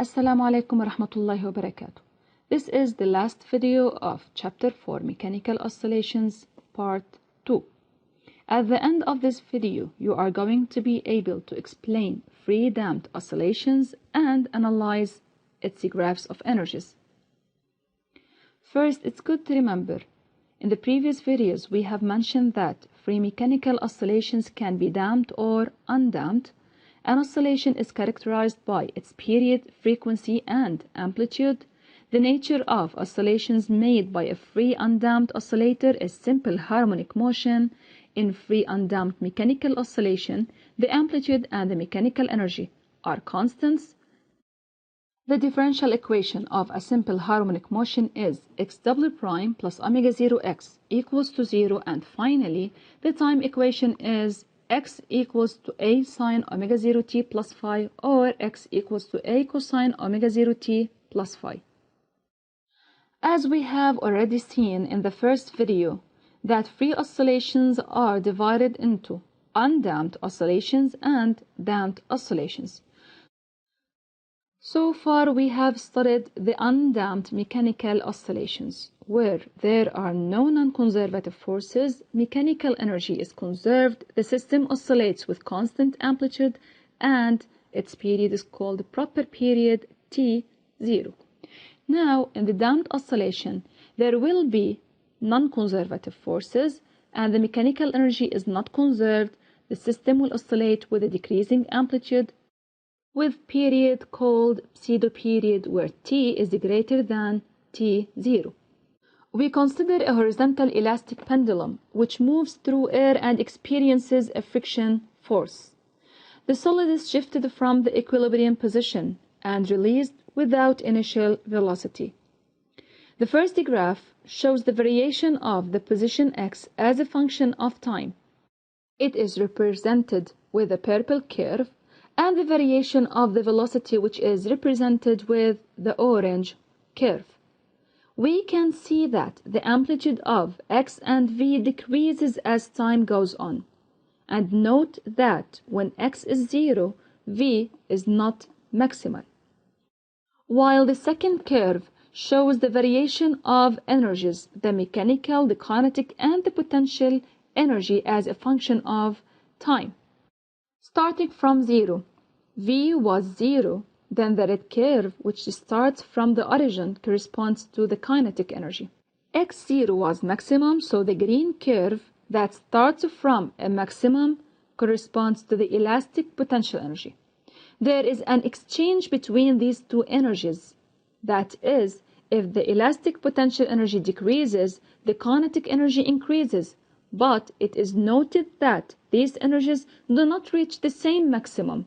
Assalamu alaikum wa rahmatullahi wa barakatuh. This is the last video of Chapter 4 Mechanical Oscillations Part 2. At the end of this video, you are going to be able to explain free damped oscillations and analyze its graphs of energies. First, it's good to remember, in the previous videos we have mentioned that free mechanical oscillations can be damped or undamped. An oscillation is characterized by its period, frequency, and amplitude. The nature of oscillations made by a free undamped oscillator is simple harmonic motion. In free undamped mechanical oscillation, the amplitude and the mechanical energy are constants. The differential equation of a simple harmonic motion is x double prime plus omega 0 x equals to 0, and finally the time equation is x equals to a sine omega 0 t plus phi, or x equals to a cosine omega 0 t plus phi. As we have already seen in the first video, that free oscillations are divided into undamped oscillations and damped oscillations. So far we have studied the undamped mechanical oscillations, where there are no non-conservative forces, mechanical energy is conserved, the system oscillates with constant amplitude, and its period is called the proper period T0. Now, in the damped oscillation, there will be non-conservative forces, and the mechanical energy is not conserved. The system will oscillate with a decreasing amplitude, with period called pseudo-period, where t is greater than t0. We consider a horizontal elastic pendulum which moves through air and experiences a friction force. The solid is shifted from the equilibrium position and released without initial velocity. The first graph shows the variation of the position x as a function of time. It is represented with a purple curve, and the variation of the velocity, which is represented with the orange curve. We can see that the amplitude of x and v decreases as time goes on. And note that when x is 0, v is not maximal. While the second curve shows the variation of energies, the mechanical, the kinetic, and the potential energy as a function of time. Starting from 0, v was 0, then the red curve, which starts from the origin, corresponds to the kinetic energy. x0 was maximum, so the green curve that starts from a maximum corresponds to the elastic potential energy. There is an exchange between these two energies. That is, if the elastic potential energy decreases, the kinetic energy increases. But it is noted that these energies do not reach the same maximum.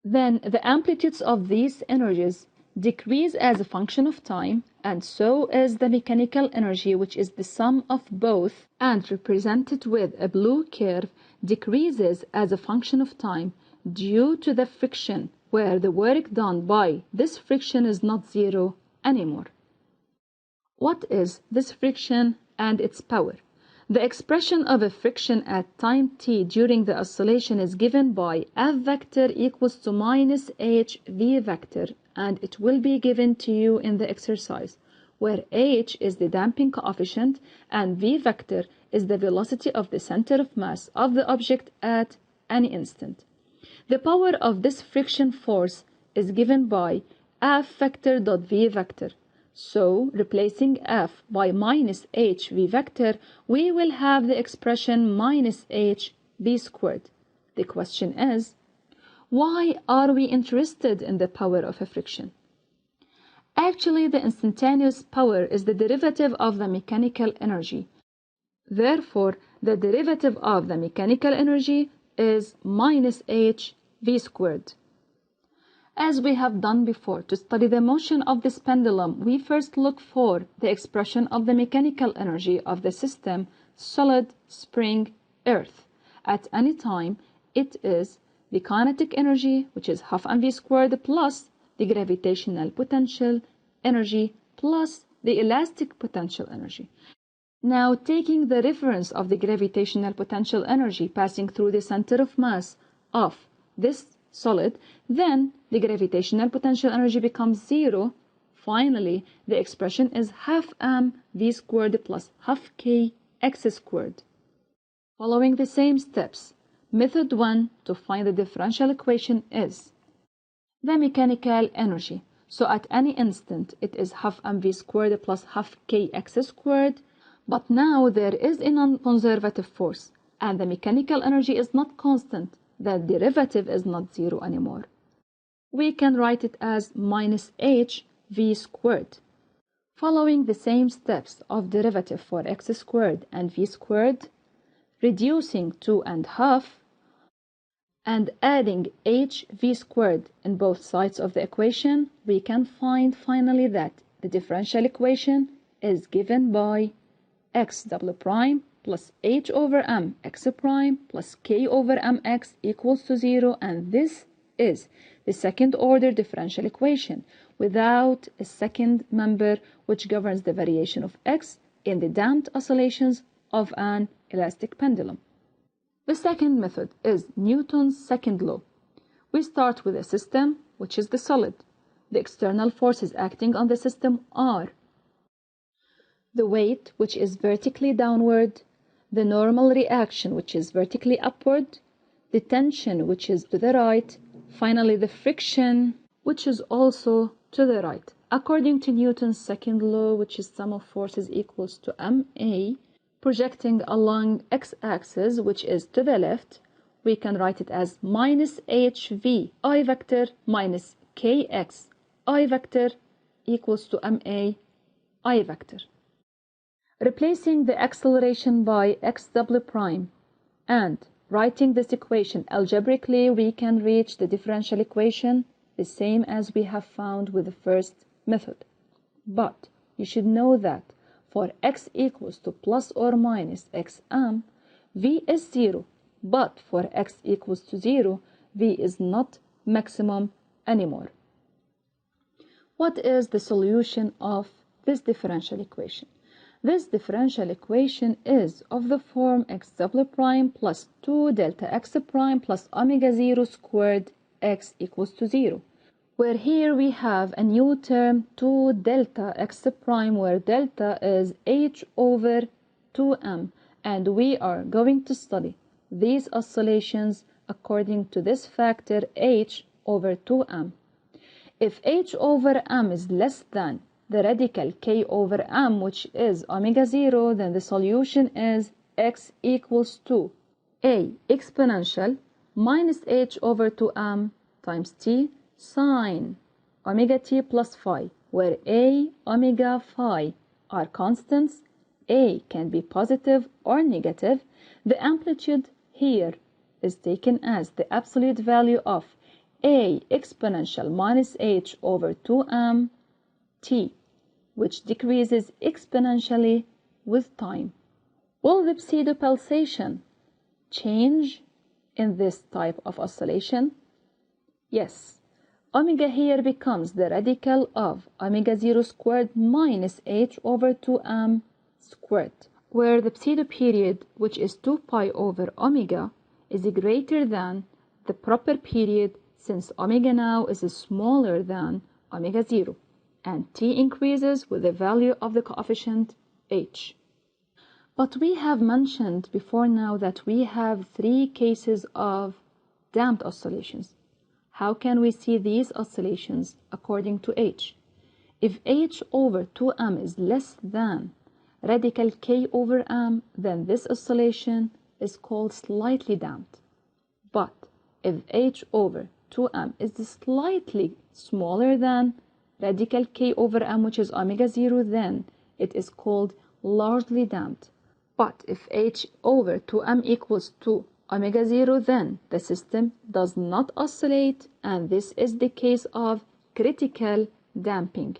Then the amplitudes of these energies decrease as a function of time, and so is the mechanical energy, which is the sum of both and represented with a blue curve, decreases as a function of time due to the friction, where the work done by this friction is not zero anymore. What is this friction and its power? The expression of a friction at time t during the oscillation is given by F vector equals to minus h v vector, and it will be given to you in the exercise, where h is the damping coefficient and v vector is the velocity of the center of mass of the object at any instant. The power of this friction force is given by F vector dot v vector. So, replacing f by minus h v vector, we will have the expression minus h v squared. The question is, why are we interested in the power of a friction? Actually, the instantaneous power is the derivative of the mechanical energy. Therefore, the derivative of the mechanical energy is minus h v squared. As we have done before, to study the motion of this pendulum, we first look for the expression of the mechanical energy of the system, solid, spring, earth. At any time, it is the kinetic energy, which is half mv squared, plus the gravitational potential energy, plus the elastic potential energy. Now, taking the reference of the gravitational potential energy passing through the center of mass of this solid, then the gravitational potential energy becomes 0. Finally, the expression is half m v squared plus half k x squared. Following the same steps, method 1 to find the differential equation is the mechanical energy. So at any instant, it is half mv squared plus half kx squared. But now there is a non-conservative force, and the mechanical energy is not constant. The derivative is not 0 anymore. We can write it as minus hv squared. Following the same steps of derivative for x squared and v squared, reducing 2 and half, and adding hv squared in both sides of the equation, we can find finally that the differential equation is given by x double prime plus h over m x prime plus k over mx equals to 0, and this is the second order differential equation without a second member which governs the variation of x in the damped oscillations of an elastic pendulum. The second method is Newton's second law. We start with a system, which is the solid. The external forces acting on the system are the weight, which is vertically downward, the normal reaction, which is vertically upward, the tension, which is to the right, finally the friction, which is also to the right. According to Newton's second law, which is sum of forces equals to ma, projecting along x-axis, which is to the left, we can write it as minus hv I vector minus kx I vector equals to ma I vector. Replacing the acceleration by x double prime and writing this equation algebraically, we can reach the differential equation the same as we have found with the first method. But you should know that for x equals to plus or minus xm, v is 0, but for x equals to 0, v is not maximum anymore. What is the solution of this differential equation? This differential equation is of the form x double prime plus 2 delta x prime plus omega 0 squared x equals to 0. Where here we have a new term 2 delta x prime, where delta is h over 2m, and we are going to study these oscillations according to this factor h over 2m. If h over m is less than the radical k over m, which is omega 0, then the solution is x equals to a exponential minus h over 2m times t sine omega t plus phi, where a, omega, phi are constants. A can be positive or negative. The amplitude here is taken as the absolute value of a exponential minus h over 2m t, which decreases exponentially with time. Will the pseudo-pulsation change in this type of oscillation? Yes. Omega here becomes the radical of omega 0 squared minus h over 2m squared, where the pseudo period, which is 2 pi over omega, is greater than the proper period, since omega now is smaller than omega 0, and t increases with the value of the coefficient h. But we have mentioned before now that we have 3 cases of damped oscillations. How can we see these oscillations according to h? If h over 2m is less than radical k over m, then this oscillation is called slightly damped. But if h over 2m is slightly smaller than radical k over m, which is omega 0, then it is called largely damped. But if h over 2m equals to omega 0, then the system does not oscillate, and this is the case of critical damping.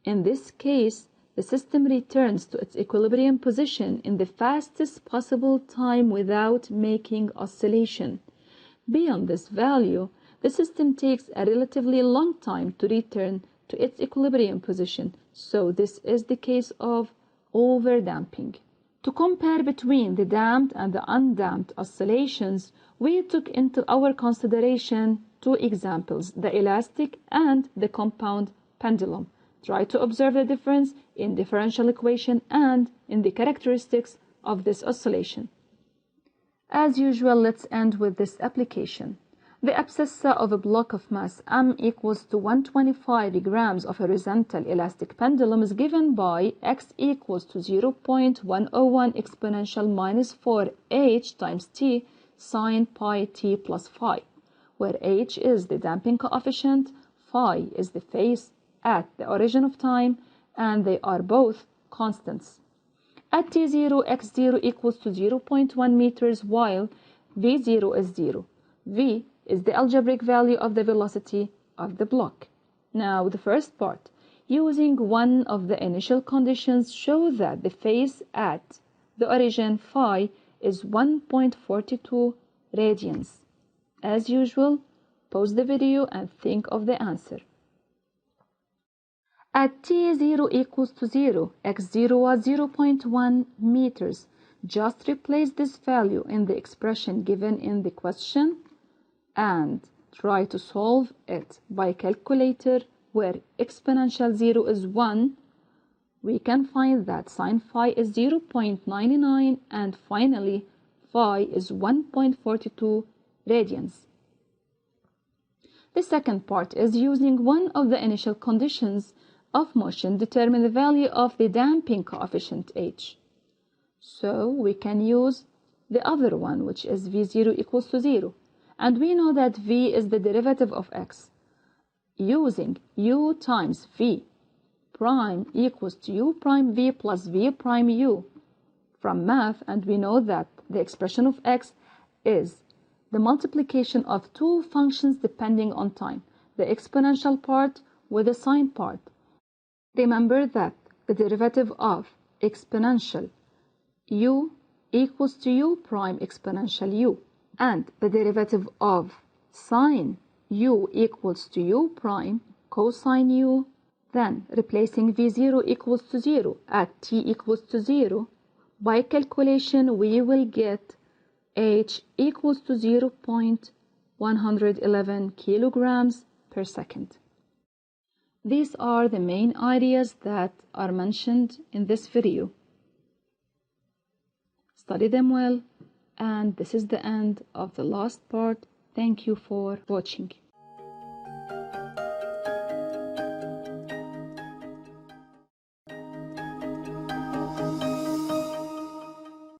In this case, the system returns to its equilibrium position in the fastest possible time without making oscillation. Beyond this value, the system takes a relatively long time to return to its equilibrium position, so this is the case of overdamping. To compare between the damped and the undamped oscillations, we took into our consideration two examples, the elastic and the compound pendulum. Try to observe the difference in differential equation and in the characteristics of this oscillation. As usual, let's end with this application. The abscissa of a block of mass m equals to 125 grams of horizontal elastic pendulum is given by x equals to 0.101 exponential minus 4h times t sine pi t plus phi, where h is the damping coefficient, phi is the phase at the origin of time, and they are both constants. At t0, x0 equals to 0.1 meters, while v0 is 0. V is the algebraic value of the velocity of the block. Now, the first part, using one of the initial conditions, show that the phase at the origin, phi, is 1.42 radians. As usual, pause the video and think of the answer. At t0 equals to 0, x0 was 0.1 meters. Just replace this value in the expression given in the question and try to solve it by calculator, where exponential 0 is 1. We can find that sine phi is 0.99 and finally phi is 1.42 radians. The second part is using one of the initial conditions of motion, determine the value of the damping coefficient h. So we can use the other one, which is v0 equals to 0. And we know that v is the derivative of x. Using u times v prime equals to u prime v plus v prime u from math, and we know that the expression of x is the multiplication of two functions depending on time, the exponential part with the sine part. Remember that the derivative of exponential u equals to u prime exponential u, and the derivative of sine u equals to u prime cosine u. Then replacing v0 equals to 0 at t equals to 0, by calculation we will get h equals to 0.111 kilograms per second. These are the main ideas that are mentioned in this video. Study them well, and this is the end of the last part. Thank you for watching.